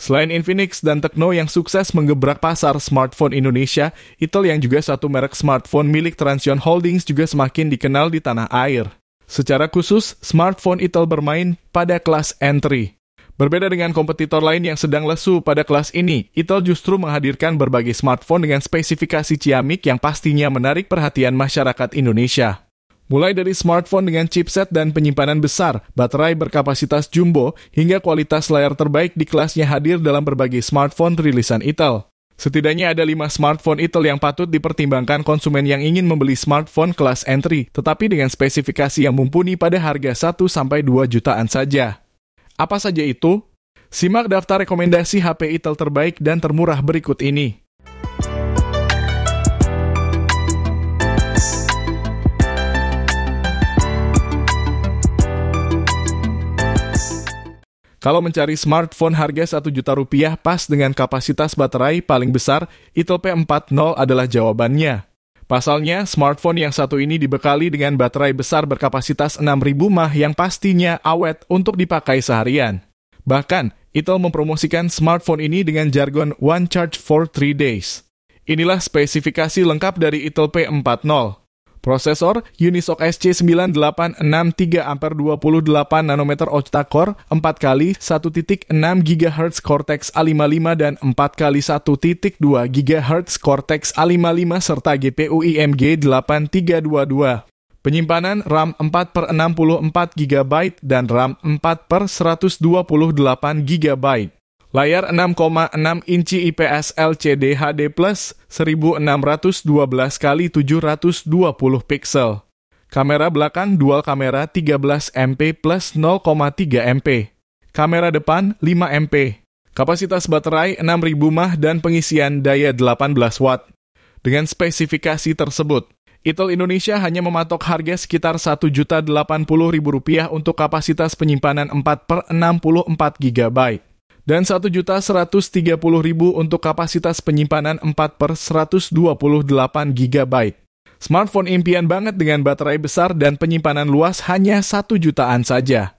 Selain Infinix dan Tecno yang sukses menggebrak pasar smartphone Indonesia, Itel yang juga satu merek smartphone milik Transsion Holdings juga semakin dikenal di tanah air. Secara khusus, smartphone Itel bermain pada kelas entry. Berbeda dengan kompetitor lain yang sedang lesu pada kelas ini, Itel justru menghadirkan berbagai smartphone dengan spesifikasi ciamik yang pastinya menarik perhatian masyarakat Indonesia. Mulai dari smartphone dengan chipset dan penyimpanan besar, baterai berkapasitas jumbo, hingga kualitas layar terbaik di kelasnya hadir dalam berbagai smartphone rilisan Itel. Setidaknya ada 5 smartphone Itel yang patut dipertimbangkan konsumen yang ingin membeli smartphone kelas entry, tetapi dengan spesifikasi yang mumpuni pada harga 1-2 jutaan saja. Apa saja itu? Simak daftar rekomendasi HP Itel terbaik dan termurah berikut ini. Kalau mencari smartphone harga 1 juta rupiah pas dengan kapasitas baterai paling besar, Itel P40 adalah jawabannya. Pasalnya, smartphone yang satu ini dibekali dengan baterai besar berkapasitas 6000 mAh yang pastinya awet untuk dipakai seharian. Bahkan, Itel mempromosikan smartphone ini dengan jargon One Charge for 3 days. Inilah spesifikasi lengkap dari Itel P40. Prosesor Unisoc SC9863 28 nanometer octa-core 4x 1.6 GHz Cortex A55 dan 4x1.2 GHz Cortex A55 serta GPU IMG 8322. Penyimpanan RAM 4/64 GB dan RAM 4/128 GB. Layar 6,6 inci IPS LCD HD+, 1612x720 pixel. Kamera belakang dual kamera 13 MP plus 0,3 MP. Kamera depan 5 MP. Kapasitas baterai 6000 mAh dan pengisian daya 18 Watt. Dengan spesifikasi tersebut, Itel Indonesia hanya mematok harga sekitar Rp1.080.000 untuk kapasitas penyimpanan 4/64 GB. Dan Rp1.130.000 untuk kapasitas penyimpanan 4/128 GB. Smartphone impian banget dengan baterai besar dan penyimpanan luas hanya 1 jutaan saja.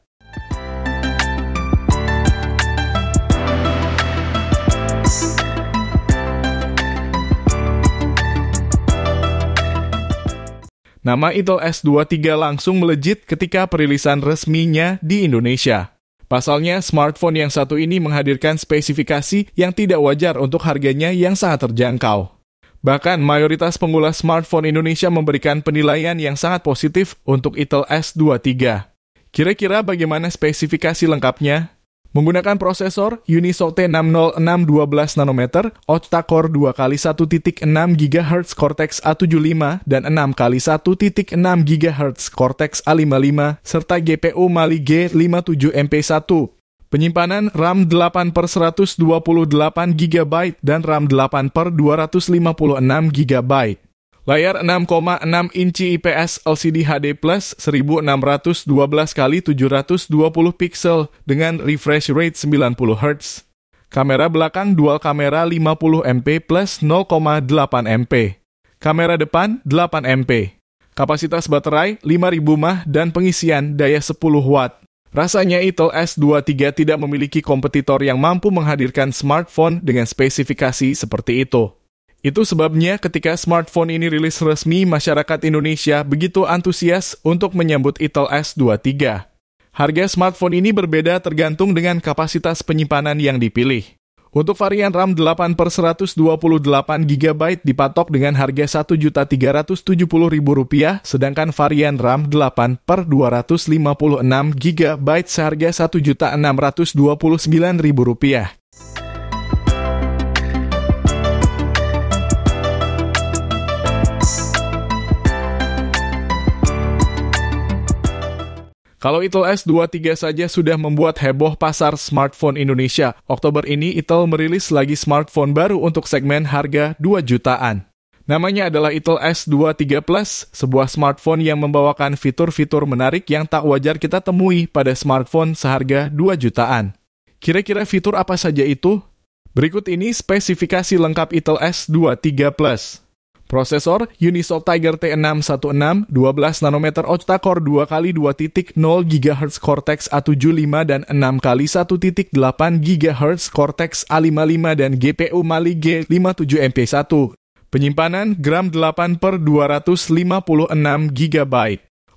Nama Itel S23 langsung melejit ketika perilisan resminya di Indonesia. Pasalnya, smartphone yang satu ini menghadirkan spesifikasi yang tidak wajar untuk harganya yang sangat terjangkau. Bahkan, mayoritas pengulas smartphone Indonesia memberikan penilaian yang sangat positif untuk Itel S23. Kira-kira bagaimana spesifikasi lengkapnya? Menggunakan prosesor Unisoc T606 12 nanometer, octa-core 2x1.6 GHz Cortex A75 dan 6x1.6 GHz Cortex A55 serta GPU Mali G57MP1. Penyimpanan RAM 8/128 GB dan RAM 8/256 GB. Layar 6,6 inci IPS LCD HD+, 1612x720 pixel dengan refresh rate 90 Hz. Kamera belakang dual kamera 50 MP plus 0,8 MP. Kamera depan 8 MP. Kapasitas baterai 5000 mAh dan pengisian daya 10 Watt. Rasanya Itel S23 tidak memiliki kompetitor yang mampu menghadirkan smartphone dengan spesifikasi seperti itu. Itu sebabnya ketika smartphone ini rilis resmi, masyarakat Indonesia begitu antusias untuk menyambut Itel S23. Harga smartphone ini berbeda tergantung dengan kapasitas penyimpanan yang dipilih. Untuk varian RAM 8/128 GB dipatok dengan harga Rp1.370.000, sedangkan varian RAM 8/256 GB seharga Rp1.629.000. Kalau Itel S23 saja sudah membuat heboh pasar smartphone Indonesia, Oktober ini Itel merilis lagi smartphone baru untuk segmen harga 2 jutaan. Namanya adalah Itel S23 Plus, sebuah smartphone yang membawakan fitur-fitur menarik yang tak wajar kita temui pada smartphone seharga 2 jutaan. Kira-kira fitur apa saja itu? Berikut ini spesifikasi lengkap Itel S23 Plus. Prosesor Unisoc Tiger T616 12 nanometer octa-core 2x2.0 GHz Cortex A75 dan 6x1.8 GHz Cortex A55 dan GPU Mali G57MP1. Penyimpanan RAM 8/256 GB.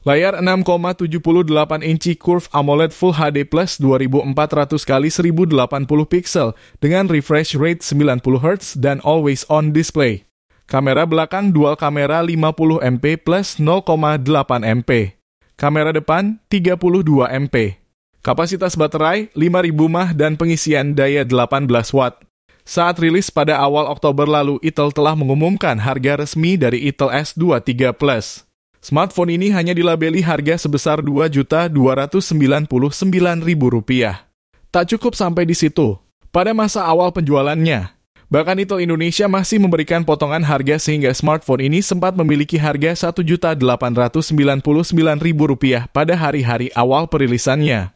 Layar 6,78 inci Curve AMOLED Full HD Plus 2400x1080 pixel dengan refresh rate 90 Hz dan always on display. Kamera belakang dual kamera 50MP plus 0,8 MP. Kamera depan 32 MP. Kapasitas baterai 5000 mAh dan pengisian daya 18 Watt. Saat rilis pada awal Oktober lalu, Itel telah mengumumkan harga resmi dari Itel S23 Plus. Smartphone ini hanya dilabeli harga sebesar Rp2.299.000. Tak cukup sampai di situ. Pada masa awal penjualannya, bahkan Itel Indonesia masih memberikan potongan harga sehingga smartphone ini sempat memiliki harga Rp1.899.000 pada hari-hari awal perilisannya.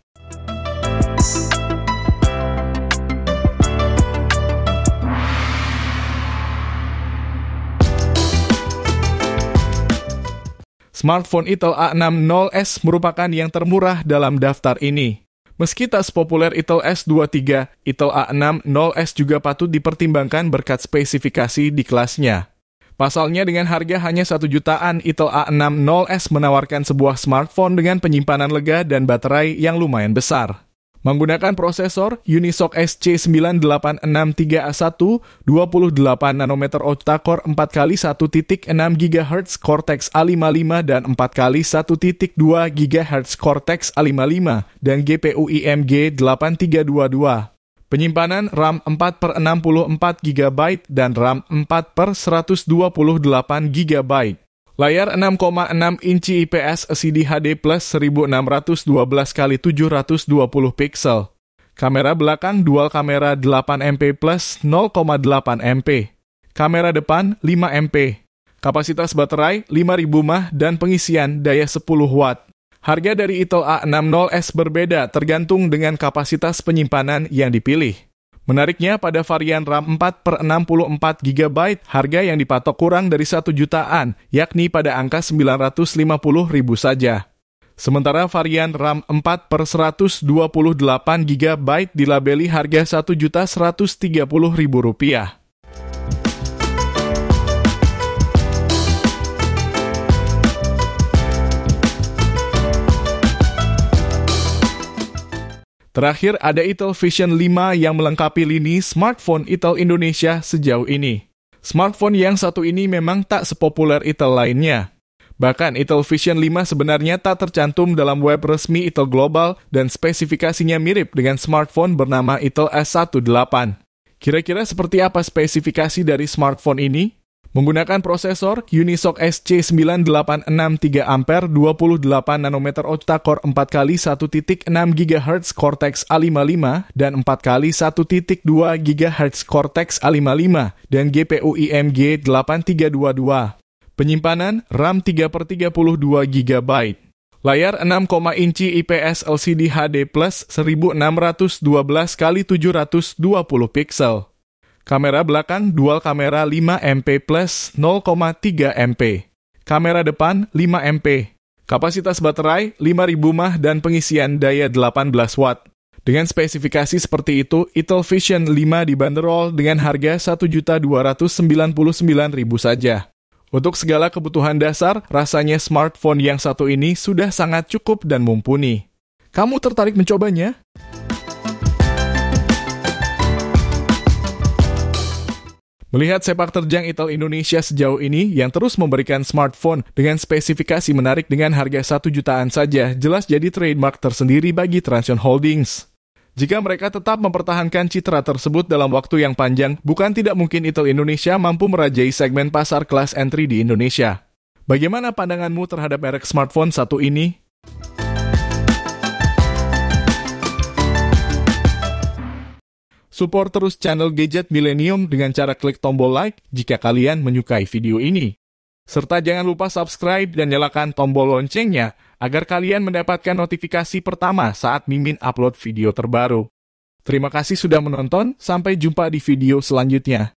Smartphone Itel A60s merupakan yang termurah dalam daftar ini. Meski tak sepopuler Itel S23, Itel A60s juga patut dipertimbangkan berkat spesifikasi di kelasnya. Pasalnya dengan harga hanya 1 jutaan, Itel A60s menawarkan sebuah smartphone dengan penyimpanan lega dan baterai yang lumayan besar. Menggunakan prosesor Unisoc SC9863A1, 28 nanometer octa-core 4x1.6 GHz Cortex A55 dan 4x1.2 GHz Cortex A55 dan GPU IMG 8322. Penyimpanan RAM 4/64 GB dan RAM 4/128 GB. Layar 6,6 inci IPS LCD HD plus 1612x720 pixel. Kamera belakang dual kamera 8MP plus 0,8 MP. Kamera depan 5 MP. Kapasitas baterai 5000 mAh dan pengisian daya 10 Watt. Harga dari Itel A60s berbeda tergantung dengan kapasitas penyimpanan yang dipilih. Menariknya, pada varian RAM 4/64 GB, harga yang dipatok kurang dari 1 jutaan, yakni pada angka 950.000 saja. Sementara varian RAM 4/128 GB dilabeli harga Rp1.130.000. Terakhir, ada Itel Vision 5 yang melengkapi lini smartphone Itel Indonesia sejauh ini. Smartphone yang satu ini memang tak sepopuler Itel lainnya. Bahkan Itel Vision 5 sebenarnya tak tercantum dalam web resmi Itel Global dan spesifikasinya mirip dengan smartphone bernama Itel S18. Kira-kira seperti apa spesifikasi dari smartphone ini? Menggunakan prosesor Unisoc SC9863A 28 nanometer octa-core 4x1.6 GHz Cortex A55 dan 4x1.2 GHz Cortex A55 dan GPU IMG 8322. Penyimpanan RAM 3/32 GB. Layar 6, inci IPS LCD HD plus 1612x720 pixel. Kamera belakang dual kamera 5MP plus 0,3 MP. Kamera depan 5 MP. Kapasitas baterai 5000 mAh dan pengisian daya 18 Watt. Dengan spesifikasi seperti itu, Itel Vision 5 dibanderol dengan harga Rp1.299.000 saja. Untuk segala kebutuhan dasar, rasanya smartphone yang satu ini sudah sangat cukup dan mumpuni. Kamu tertarik mencobanya? Melihat sepak terjang Itel Indonesia sejauh ini yang terus memberikan smartphone dengan spesifikasi menarik dengan harga 1 jutaan saja, jelas jadi trademark tersendiri bagi Transsion Holdings. Jika mereka tetap mempertahankan citra tersebut dalam waktu yang panjang, bukan tidak mungkin Itel Indonesia mampu merajai segmen pasar kelas entry di Indonesia. Bagaimana pandanganmu terhadap merek smartphone satu ini? Support terus channel Gadget Millennium dengan cara klik tombol like jika kalian menyukai video ini. Serta jangan lupa subscribe dan nyalakan tombol loncengnya agar kalian mendapatkan notifikasi pertama saat Mimin upload video terbaru. Terima kasih sudah menonton, sampai jumpa di video selanjutnya.